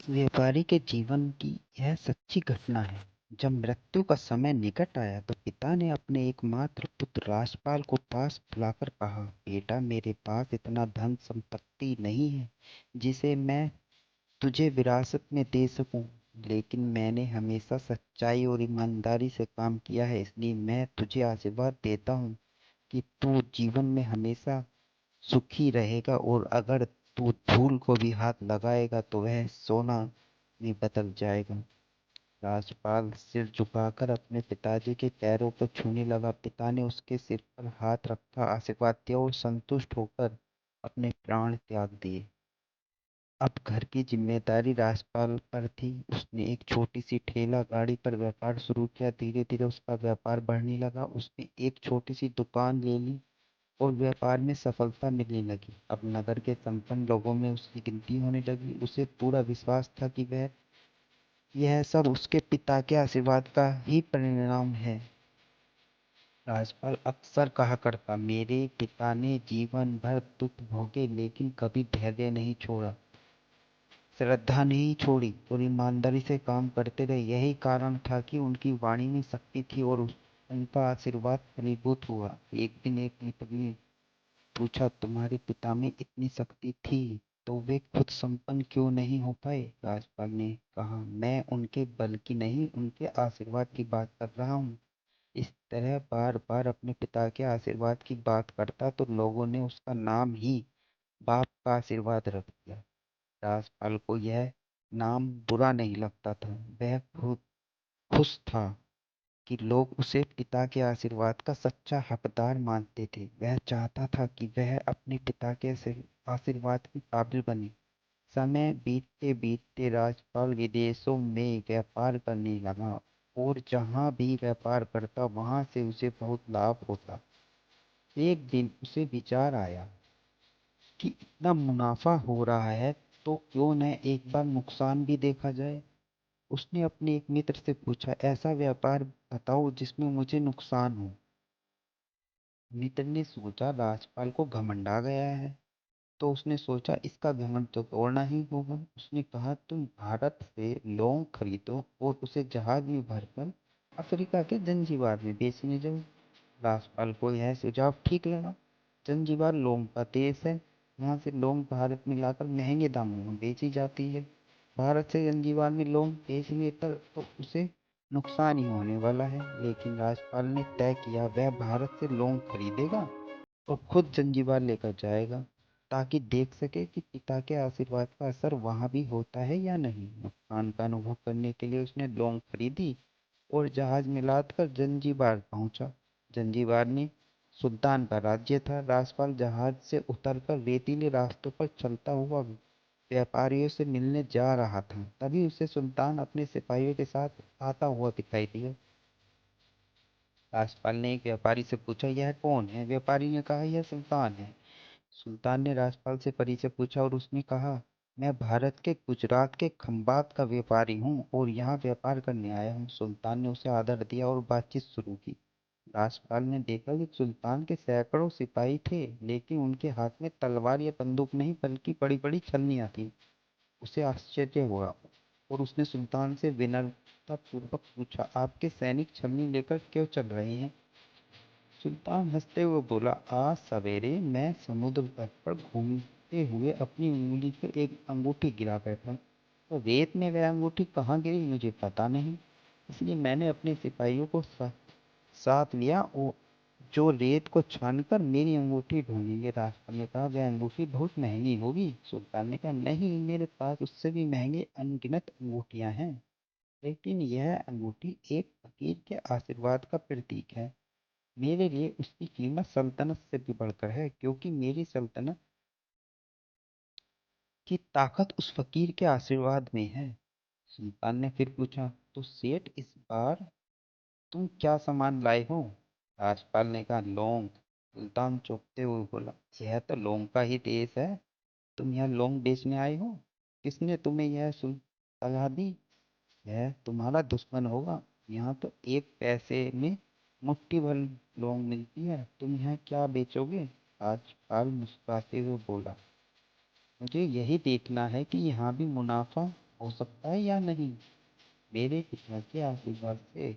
व्यापारी के जीवन की यह सच्ची घटना है। जब मृत्यु का समय निकट आया तो पिता ने अपने एकमात्र पुत्र राजपाल को पास बुलाकर कहा, बेटा, मेरे पास इतना धन संपत्ति नहीं है जिसे मैं तुझे विरासत में दे सकूं, लेकिन मैंने हमेशा सच्चाई और ईमानदारी से काम किया है, इसलिए मैं तुझे आशीर्वाद देता हूँ कि तू जीवन में हमेशा सुखी रहेगा और अगर तू धूल को भी हाथ लगाएगा तो वह सोना में बदल जाएगा। राजपाल सिर झुकाकर अपने पिताजी के पैरों को छूने लगा। पिता ने उसके सिर पर हाथ रखा, आशीर्वाद दिया और संतुष्ट होकर अपने प्राण त्याग दिए। अब घर की जिम्मेदारी राजपाल पर थी। उसने एक छोटी सी ठेला गाड़ी पर व्यापार शुरू किया। धीरे धीरे उसका व्यापार बढ़ने लगा। उसने एक छोटी सी दुकान ले ली और व्यापार में सफलता मिलने लगी। अब नगर के संपन्न लोगों में उसकी गिनती होने लगी। उसे पूरा विश्वास था कि वह यह सब उसके पिता के आशीर्वाद का ही परिणाम है। राजपाल अक्सर कहा करता, मेरे पिता ने जीवन भर दुख भोगे लेकिन कभी धैर्य नहीं छोड़ा, श्रद्धा नहीं छोड़ी और ईमानदारी से काम करते रहे। यही कारण था कि उनकी वाणी में शक्ति थी और उनका आशीर्वाद फलीभूत हुआ। एक दिन एक मित्र ने पूछा, तुम्हारे पिता में इतनी शक्ति थी तो वे खुद संपन्न क्यों नहीं हो पाए? राजपाल ने कहा, मैं उनके बल की नहीं, उनके आशीर्वाद की बात कर रहा हूँ। इस तरह बार बार अपने पिता के आशीर्वाद की बात करता तो लोगों ने उसका नाम ही बाप का आशीर्वाद रख दिया। राजपाल को यह नाम बुरा नहीं लगता था। वह खुद खुश था कि लोग उसे पिता के आशीर्वाद का सच्चा हकदार मानते थे। वह चाहता था कि वह अपने पिता के आशीर्वाद के काबिल बने। समय बीतते बीतते राजपाल विदेशों में व्यापार करने लगा और जहाँ भी व्यापार करता वहां से उसे बहुत लाभ होता। एक दिन उसे विचार आया कि इतना मुनाफा हो रहा है तो क्यों न एक बार नुकसान भी देखा जाए। उसने अपने एक मित्र से पूछा, ऐसा व्यापार बताओ जिसमें मुझे नुकसान हो। मित्र ने सोचा राजपाल को घमंड आ गया है, तो उसने सोचा इसका घमंड तो तोड़ना ही होगा। उसने कहा, तुम भारत से लौंग खरीदो और उसे जहाज में भरकर अफ्रीका के जंजीबार में बेचने जाओ। राजपाल को यह सुझाव ठीक लगा। जंजीबार लौंग का देश है। यहाँ से लौंग भारत में लाकर महंगे दामों में बेची जाती है। भारत से जंजीबार में लौंग बेचने पर तो उसे नुकसान ही होने वाला है, लेकिन राजपाल ने तय किया वह भारत से लौंग खरीदेगा और खुद जंजीबार लेकर जाएगा ताकि देख सके कि पिता के आशीर्वाद का असर वहां भी होता है या नहीं। नुकसान का अनुभव करने के लिए उसने लौंग खरीदी और जहाज में लाद कर जंजीबार पहुंचा। जंजीबार में सुल्तान का राज्य था। राजपाल जहाज से उतरकर रेतीले रास्तों पर चलता हुआ व्यापारियों से मिलने जा रहा था। तभी उसे सुल्तान अपने सिपाहियों के साथ आता हुआ दिखाई दिया। राजपाल ने एक व्यापारी से पूछा, यह कौन है? व्यापारी ने कहा, यह सुल्तान है। सुल्तान ने राजपाल से परिचय पूछा और उसने कहा, मैं भारत के गुजरात के खंबात का व्यापारी हूँ और यहाँ व्यापार करने आया हूँ। सुल्तान ने उसे आदर दिया और बातचीत शुरू की। राजपाल ने देखा कि सुल्तान के सैकड़ों सिपाही थे, लेकिन उनके हाथ में तलवार या बंदूक नहीं बल्कि बड़ी बड़ी छलनियां थी। उसे आश्चर्य हुआ और उसने सुल्तान से विनम्रतापूर्वक पूछा, आपके सैनिक छलनी लेकर क्यों चल रहे हैं? सुल्तान हंसते हुए बोला, आज सवेरे मैं समुद्र तट पर घूमते हुए अपनी उंगली पर एक अंगूठी गिरा बैठा, तो रेत में वह अंगूठी कहाँ गिरी मुझे पता नहीं, इसलिए मैंने अपने सिपाहियों को साथ लिया और जो रेत को छानकर मेरी अंगूठी ढूंढेंगे। राजपाल ने कहा, वह अंगूठी बहुत महंगी होगी। सुल्तान ने कहा, नहीं, मेरे पास उससे भी महंगे अनगिनत अंगूठियां हैं, लेकिन यह अंगूठी एक फकीर के आशीर्वाद का प्रतीक है। मेरे लिए उसकी कीमत सल्तनत से भी बढ़कर है, क्योंकि मेरी सल्तनत की ताकत उस फकीर के आशीर्वाद में है। सुल्तान ने फिर पूछा, तो सेठ, इस बार तुम क्या सामान लाए हो? राजपाल ने कहा, लौंग। सुल्तान चौंकते हुए बोला, यह तो लौंग का ही देश है, तुम यहाँ लौंग बेचने आए हो? किसने तुम्हें यह सलाह दी? यह तुम्हारा दुश्मन होगा। यहाँ तो एक पैसे में मुट्ठी भर लौंग मिलती है, तुम यहाँ क्या बेचोगे? राजपाल मुस्कुराते हुए बोला, मुझे यही देखना है कि यहाँ भी मुनाफा हो सकता है या नहीं? मेरे पिता के आशीर्वाद से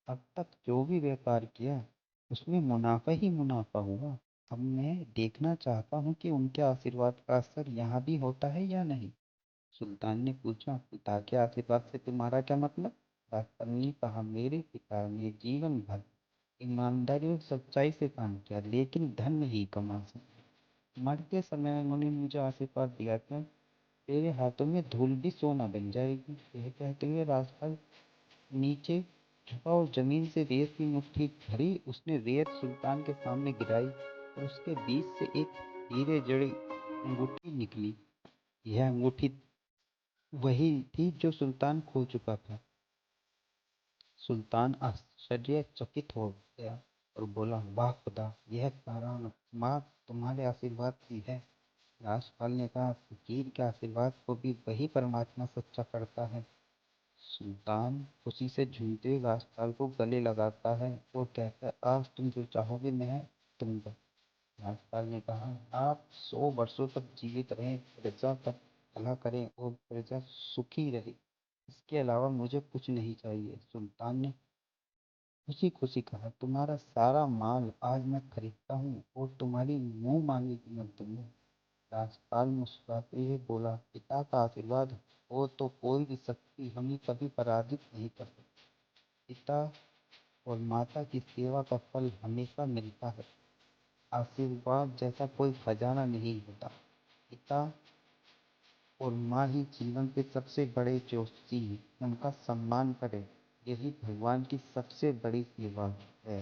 अब तक जो भी व्यापार किया उसमें मुनाफा ही मुनाफा हुआ। अब मैं देखना चाहता हूँ कि उनके आशीर्वाद का असर यहाँ भी होता है या नहीं। सुल्तान ने पूछा, पिता के आशीर्वाद से तुम्हारा क्या मतलब? राजपाल ने कहा, मेरे पिता ने जीवन भर ईमानदारी और सच्चाई से काम किया, लेकिन धन नहीं कमा सके। मरते समय उन्होंने मुझे आशीर्वाद दिया था, तेरे हाथों में धूल भी सोना बन जाएगी। यह कहते हुए राजपाल नीचे झुका और जमीन से रेत की मुट्ठी भरी उसने रेत सुल्तान के सामने गिराई और उसके बीच से एक हीरे जड़ी अंगूठी निकली। यह अंगूठी वही थी जो सुल्तान खो चुका था। सुल्तान आश्चर्यचकित हो गया और बोला, वाह खुदा, यह करामात तुम्हारे आशीर्वाद की है। राजपाल ने कहा, फकीर के आशीर्वाद को भी वही परमात्मा सच्चा करता है। सुल्तान खुशी से झूमते हुए राजपाल को गले लगाता है और कहता है, आज तुम जो चाहोगे मैं दूंगा। राजपाल ने कहा, आप 100 वर्षों तक जीवित रहें, प्रजा का भला करें और प्रजा सुखी रहे, इसके अलावा मुझे कुछ नहीं चाहिए। सुल्तान ने खुशी खुशी कहा, तुम्हारा सारा माल आज मैं खरीदता हूँ और तुम्हारी मुंह मांगी कीमत दूंगा। राजपाल मुस्कुराते हुए बोला, पिता का आशीर्वाद हो तो कोई भी शक्ति हमें कभी पराजित नहीं कर सकती। पिता और माता की सेवा का फल हमेशा मिलता है। आशीर्वाद जैसा कोई खजाना नहीं होता। पिता और माँ ही जीवन के सबसे बड़े ज्योति हैं, उनका सम्मान करें, यही भगवान की सबसे बड़ी सेवा है।